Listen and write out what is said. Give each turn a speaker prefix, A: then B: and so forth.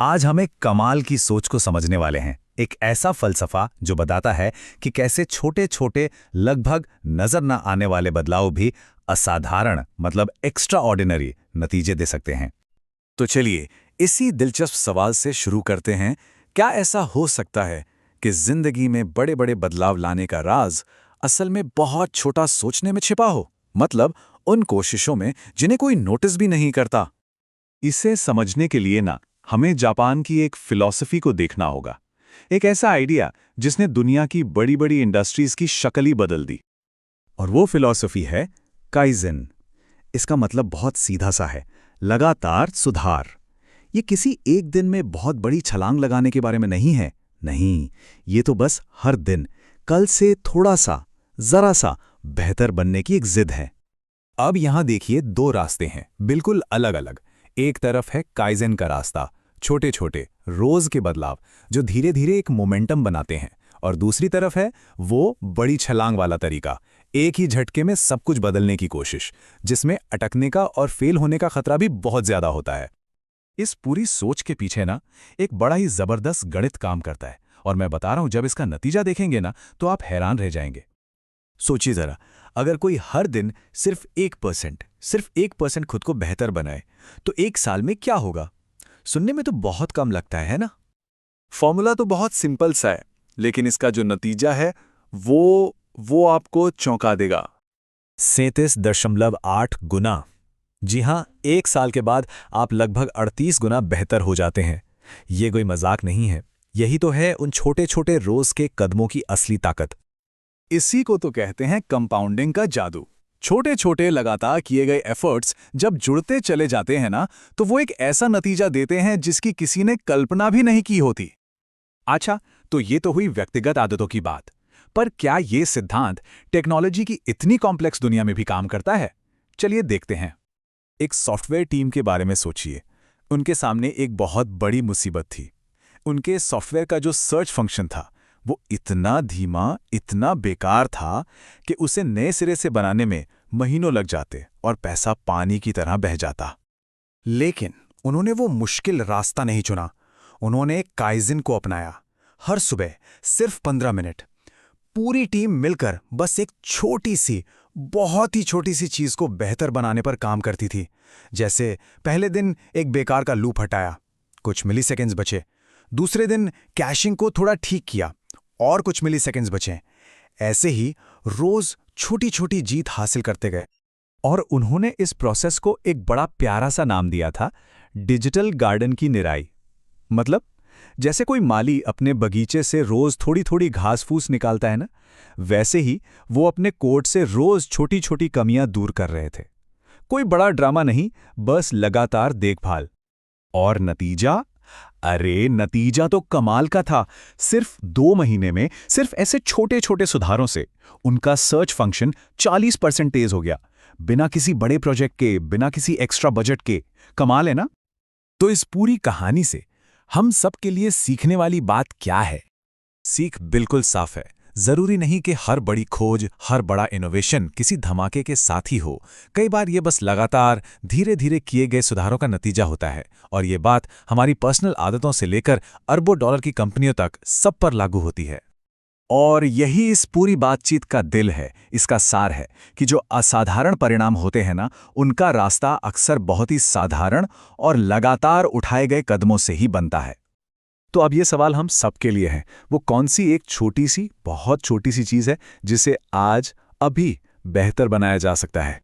A: आज हम एक कमाल की सोच को समझने वाले हैं। एक ऐसा फलसफा जो बताता है कि कैसे छोटे छोटे लगभग नजर न आने वाले बदलाव भी असाधारण मतलब एक्स्ट्रा ऑर्डिनरी नतीजे दे सकते हैं।
B: तो चलिए इसी दिलचस्प सवाल से शुरू करते हैं। क्या ऐसा हो सकता है कि जिंदगी में बड़े बड़े बदलाव लाने का राज असल में बहुत छोटा सोचने में छिपा हो? मतलब उन कोशिशों में जिन्हें कोई नोटिस भी नहीं करता। इसे समझने के लिए ना हमें जापान की एक फिलॉसफी को देखना होगा। एक ऐसा आइडिया जिसने दुनिया की बड़ी बड़ी इंडस्ट्रीज की शक्ल ही बदल दी। और वो फिलॉसफी है काइज़ेन। इसका मतलब बहुत सीधा सा है, लगातार सुधार। ये किसी एक दिन में बहुत बड़ी छलांग लगाने के बारे में नहीं है। नहीं, ये तो बस हर दिन कल से थोड़ा सा, जरा सा बेहतर बनने की एक जिद है।
A: अब यहां देखिए, दो रास्ते हैं बिल्कुल अलग अलग। एक तरफ है काइज़ेन का रास्ता, छोटे छोटे रोज के बदलाव जो धीरे धीरे एक मोमेंटम बनाते हैं। और दूसरी तरफ है वो बड़ी छलांग वाला तरीका, एक ही झटके में सब कुछ बदलने की कोशिश, जिसमें अटकने का और फेल होने का खतरा भी बहुत ज्यादा होता है। इस पूरी सोच के पीछे ना एक बड़ा ही जबरदस्त गणित काम करता है। और मैं बता रहा हूं, जब इसका नतीजा देखेंगे ना तो आप हैरान रह जाएंगे। सोचिए जरा, अगर कोई हर दिन सिर्फ 1% खुद को बेहतर बनाए तो एक साल में क्या होगा? सुनने में तो बहुत कम लगता है ना?
B: फॉर्मूला तो बहुत सिंपल सा है, लेकिन इसका जो नतीजा है वो आपको चौंका देगा।
A: 37.8 गुना। जी हाँ, एक साल के बाद आप लगभग 38 गुना बेहतर हो जाते हैं। ये कोई मजाक नहीं है। यही तो है उन छोटे छोटे रोज के कदमों की असली ताकत।
B: इसी को तो कहते हैं कंपाउंडिंग का जादू। छोटे छोटे लगातार किए गए एफर्ट्स जब जुड़ते चले जाते हैं ना, तो वो एक ऐसा नतीजा देते हैं जिसकी किसी ने कल्पना भी नहीं की होती। अच्छा, तो ये तो हुई व्यक्तिगत आदतों की बात। पर क्या ये सिद्धांत टेक्नोलॉजी की इतनी कॉम्प्लेक्स दुनिया में भी काम करता है? चलिए देखते हैं। एक सॉफ्टवेयर टीम के बारे में सोचिए। उनके सामने एक बहुत बड़ी मुसीबत थी। उनके सॉफ्टवेयर का जो सर्च फंक्शन था वो इतना धीमा, इतना बेकार था कि उसे नए सिरे से बनाने में महीनों लग जाते और पैसा पानी की तरह बह जाता। लेकिन उन्होंने वो मुश्किल रास्ता नहीं चुना। उन्होंने काइज़ेन को अपनाया। हर सुबह सिर्फ 15 मिनट पूरी टीम मिलकर बस एक छोटी सी, बहुत ही छोटी सी चीज को बेहतर बनाने पर काम करती थी। जैसे पहले दिन एक बेकार का लूप हटाया, कुछ मिलीसेकंड्स बचे। दूसरे दिन कैशिंग को थोड़ा ठीक किया और कुछ मिलीसेकंड्स बचे। ऐसे ही रोज छोटी छोटी जीत हासिल करते गए। और उन्होंने इस प्रोसेस को एक बड़ा प्यारा सा नाम दिया था, डिजिटल गार्डन की निराई। मतलब जैसे कोई माली अपने बगीचे से रोज थोड़ी थोड़ी घास फूस निकालता है ना, वैसे ही वो अपने कोड से रोज छोटी छोटी कमियां दूर कर रहे थे। कोई बड़ा ड्रामा नहीं, बस लगातार देखभाल। और नतीजा? अरे नतीजा तो कमाल का था। सिर्फ 2 महीने में, सिर्फ ऐसे छोटे छोटे सुधारों से उनका सर्च फंक्शन 40% तेज हो गया। बिना किसी बड़े प्रोजेक्ट के, बिना किसी एक्स्ट्रा बजट के। कमाल है ना? तो इस पूरी कहानी से हम सब के लिए सीखने वाली बात क्या है? सीख बिल्कुल साफ है। जरूरी नहीं कि हर बड़ी खोज, हर बड़ा इनोवेशन किसी धमाके के साथ ही हो। कई बार ये बस लगातार धीरे धीरे किए गए सुधारों का नतीजा होता है। और ये बात हमारी पर्सनल आदतों से लेकर अरबों डॉलर की कंपनियों तक सब पर लागू होती है। और यही इस पूरी बातचीत का दिल है, इसका सार है कि जो असाधारण परिणाम होते हैं ना, उनका रास्ता अक्सर बहुत ही साधारण और लगातार उठाए गए कदमों से ही बनता है। तो अब ये सवाल हम सबके लिए है, वो कौन सी एक छोटी सी, बहुत छोटी सी चीज़ है जिसे आज, अभी बेहतर बनाया जा सकता है?